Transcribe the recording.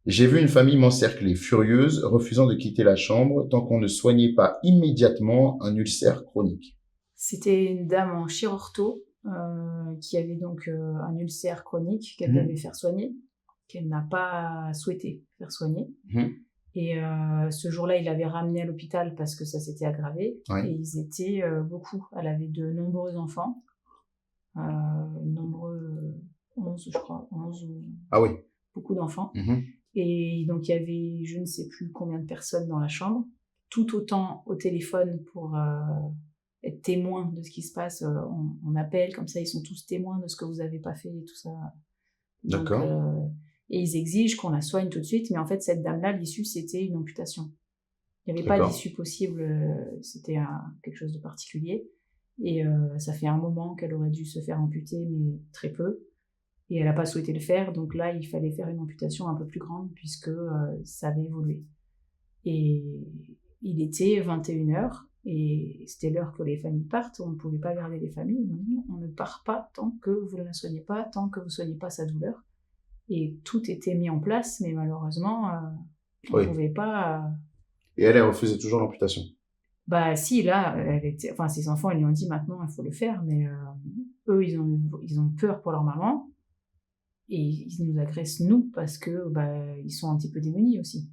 J'ai vu une famille m'encercler, furieuse, refusant de quitter la chambre tant qu'on ne soignait pas immédiatement un ulcère chronique. C'était une dame en chirurto qui avait donc un ulcère chronique qu'elle devait Mhm, faire soigner, qu'elle n'a pas souhaité faire soigner. mhm, Et ce jour-là, il l'avait ramenée à l'hôpital parce que ça s'était aggravé. Et ouais. ils étaient beaucoup. Elle avait de nombreux enfants, nombreux, 11 je crois, 11 ou Ah oui. beaucoup d'enfants. Mhm, Et donc il y avait je ne sais plus combien de personnes dans la chambre, tout autant au téléphone pour être témoin de ce qui se passe. On appelle, comme ça ils sont tous témoins de ce que vous avez pas fait et tout ça. Donc, d'accord. et ils exigent qu'on la soigne tout de suite, mais en fait cette dame-là, l'issue c'était une amputation. Il n'y avait pas D'accord. d'issue possible, c'était quelque chose de particulier. Et ça fait un moment qu'elle aurait dû se faire amputer, mais très peu. Et elle n'a pas souhaité le faire, donc là, il fallait faire une amputation un peu plus grande, puisque ça avait évolué. Et il était 21h, et c'était l'heure que les familles partent. On ne pouvait pas garder les familles. Ils m'ont dit non, on ne part pas tant que vous ne la soignez pas, tant que vous ne soignez pas sa douleur. Et tout était mis en place, mais malheureusement, on ne Oui. pouvait pas. Et elle refusait toujours l'amputation. Bah si, là, elle était, enfin, ses enfants, ils lui ont dit maintenant, il faut le faire, mais eux, ils ont peur pour leur maman et ils nous agressent nous parce que bah, ils sont un petit peu démunis aussi.